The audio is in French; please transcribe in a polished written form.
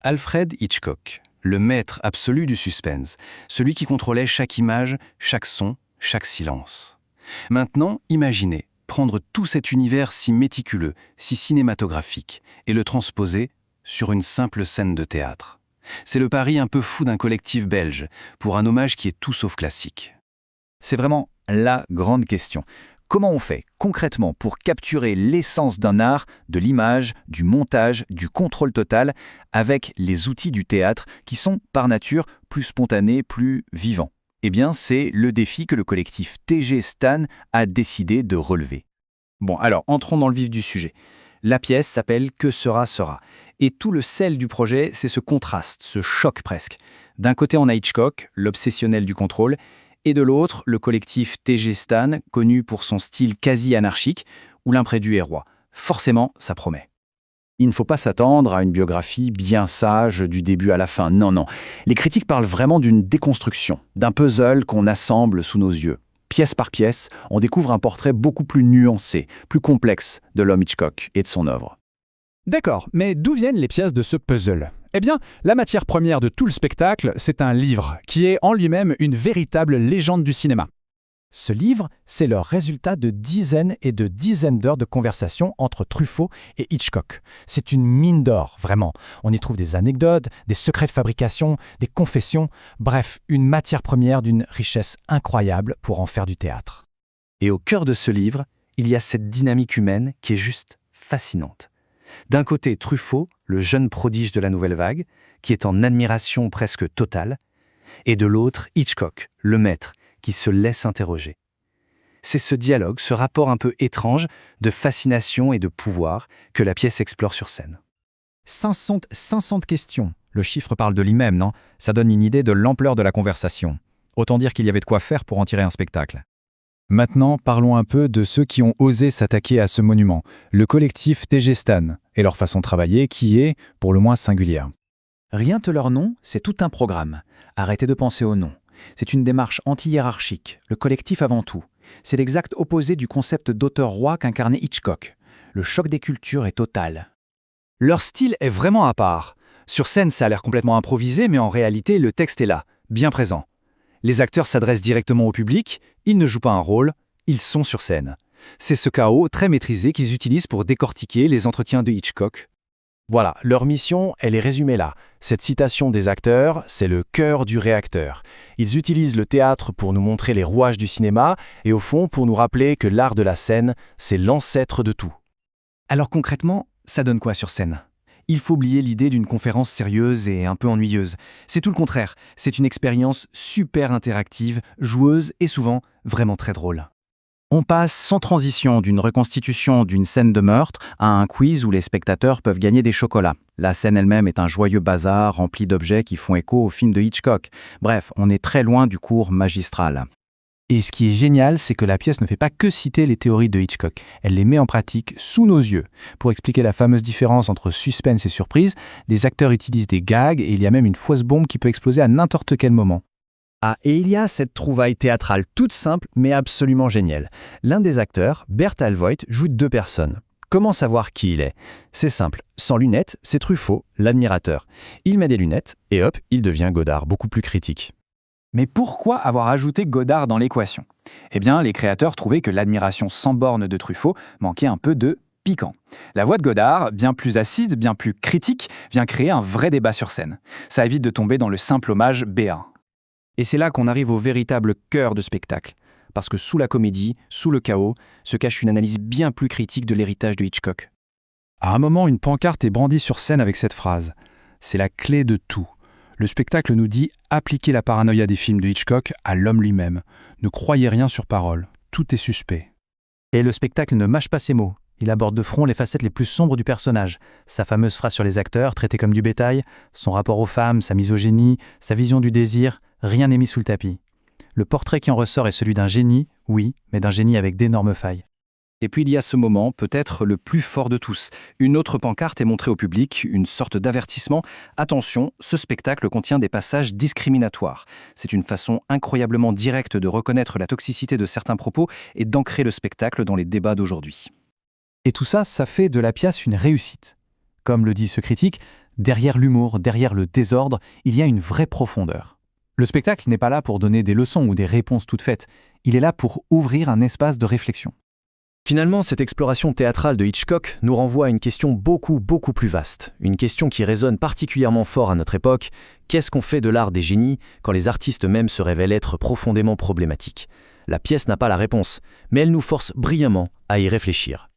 Alfred Hitchcock, le maître absolu du suspense, celui qui contrôlait chaque image, chaque son, chaque silence. Maintenant, imaginez prendre tout cet univers si méticuleux, si cinématographique, et le transposer sur une simple scène de théâtre. C'est le pari un peu fou d'un collectif belge, pour un hommage qui est tout sauf classique. C'est vraiment la grande question. Comment on fait concrètement pour capturer l'essence d'un art, de l'image, du montage, du contrôle total, avec les outils du théâtre qui sont par nature plus spontanés, plus vivants? Eh bien, c'est le défi que le collectif TG Stan a décidé de relever. Bon, alors entrons dans le vif du sujet. La pièce s'appelle Que sera sera. Et tout le sel du projet, c'est ce contraste, ce choc presque. D'un côté, on a Hitchcock, l'obsessionnel du contrôle, et de l'autre, le collectif TG Stan, connu pour son style quasi anarchique, où l'imprévu est roi. Forcément, ça promet. Il ne faut pas s'attendre à une biographie bien sage du début à la fin. Non, non. Les critiques parlent vraiment d'une déconstruction, d'un puzzle qu'on assemble sous nos yeux. Pièce par pièce, on découvre un portrait beaucoup plus nuancé, plus complexe de l'homme Hitchcock et de son œuvre. D'accord, mais d'où viennent les pièces de ce puzzle? Eh bien, la matière première de tout le spectacle, c'est un livre, qui est en lui-même une véritable légende du cinéma. Ce livre, c'est le résultat de dizaines et de dizaines d'heures de conversation entre Truffaut et Hitchcock. C'est une mine d'or, vraiment. On y trouve des anecdotes, des secrets de fabrication, des confessions, bref, une matière première d'une richesse incroyable pour en faire du théâtre. Et au cœur de ce livre, il y a cette dynamique humaine qui est juste fascinante. D'un côté, Truffaut, le jeune prodige de la nouvelle vague, qui est en admiration presque totale, et de l'autre, Hitchcock, le maître, qui se laisse interroger. C'est ce dialogue, ce rapport un peu étrange de fascination et de pouvoir que la pièce explore sur scène. 500 questions. Le chiffre parle de lui-même, non? Ça donne une idée de l'ampleur de la conversation. Autant dire qu'il y avait de quoi faire pour en tirer un spectacle. Maintenant, parlons un peu de ceux qui ont osé s'attaquer à ce monument, le collectif TG Stan, et leur façon de travailler qui est, pour le moins, singulière. Rien que leur nom, c'est tout un programme. Arrêtez de penser au nom. C'est une démarche anti-hiérarchique, le collectif avant tout. C'est l'exact opposé du concept d'auteur roi qu'incarnait Hitchcock. Le choc des cultures est total. Leur style est vraiment à part. Sur scène, ça a l'air complètement improvisé, mais en réalité, le texte est là, bien présent. Les acteurs s'adressent directement au public, ils ne jouent pas un rôle, ils sont sur scène. C'est ce chaos très maîtrisé qu'ils utilisent pour décortiquer les entretiens de Hitchcock. Voilà, leur mission, elle est résumée là. Cette citation des acteurs, c'est le cœur du réacteur. Ils utilisent le théâtre pour nous montrer les rouages du cinéma et au fond pour nous rappeler que l'art de la scène, c'est l'ancêtre de tout. Alors concrètement, ça donne quoi sur scène? Il faut oublier l'idée d'une conférence sérieuse et un peu ennuyeuse. C'est tout le contraire. C'est une expérience super interactive, joueuse et souvent vraiment très drôle. On passe sans transition d'une reconstitution d'une scène de meurtre à un quiz où les spectateurs peuvent gagner des chocolats. La scène elle-même est un joyeux bazar rempli d'objets qui font écho au film de Hitchcock. Bref, on est très loin du cours magistral. Et ce qui est génial, c'est que la pièce ne fait pas que citer les théories de Hitchcock. Elle les met en pratique sous nos yeux. Pour expliquer la fameuse différence entre suspense et surprise, les acteurs utilisent des gags et il y a même une fausse bombe qui peut exploser à n'importe quel moment. Ah, et il y a cette trouvaille théâtrale toute simple mais absolument géniale. L'un des acteurs, Bert Alvoit, joue deux personnes. Comment savoir qui il est? C'est simple, sans lunettes, c'est Truffaut, l'admirateur. Il met des lunettes et hop, il devient Godard, beaucoup plus critique. Mais pourquoi avoir ajouté Godard dans l'équation? Eh bien, les créateurs trouvaient que l'admiration sans borne de Truffaut manquait un peu de piquant. La voix de Godard, bien plus acide, bien plus critique, vient créer un vrai débat sur scène. Ça évite de tomber dans le simple hommage B1. Et c'est là qu'on arrive au véritable cœur de spectacle. Parce que sous la comédie, sous le chaos, se cache une analyse bien plus critique de l'héritage de Hitchcock. À un moment, une pancarte est brandie sur scène avec cette phrase. C'est la clé de tout. Le spectacle nous dit « Appliquez la paranoïa des films de Hitchcock à l'homme lui-même. Ne croyez rien sur parole. Tout est suspect. » Et le spectacle ne mâche pas ses mots. Il aborde de front les facettes les plus sombres du personnage. Sa fameuse phrase sur les acteurs, traités comme du bétail, son rapport aux femmes, sa misogynie, sa vision du désir, rien n'est mis sous le tapis. Le portrait qui en ressort est celui d'un génie, oui, mais d'un génie avec d'énormes failles. Et puis il y a ce moment, peut-être le plus fort de tous. Une autre pancarte est montrée au public, une sorte d'avertissement. Attention, ce spectacle contient des passages discriminatoires. C'est une façon incroyablement directe de reconnaître la toxicité de certains propos et d'ancrer le spectacle dans les débats d'aujourd'hui. Et tout ça, ça fait de la pièce une réussite. Comme le dit ce critique, Derrière l'humour, derrière le désordre, il y a une vraie profondeur. Le spectacle n'est pas là pour donner des leçons ou des réponses toutes faites, il est là pour ouvrir un espace de réflexion. Finalement, cette exploration théâtrale de Hitchcock nous renvoie à une question beaucoup plus vaste. Une question qui résonne particulièrement fort à notre époque. Qu'est-ce qu'on fait de l'art des génies quand les artistes eux-mêmes se révèlent être profondément problématiques ? La pièce n'a pas la réponse, mais elle nous force brillamment à y réfléchir.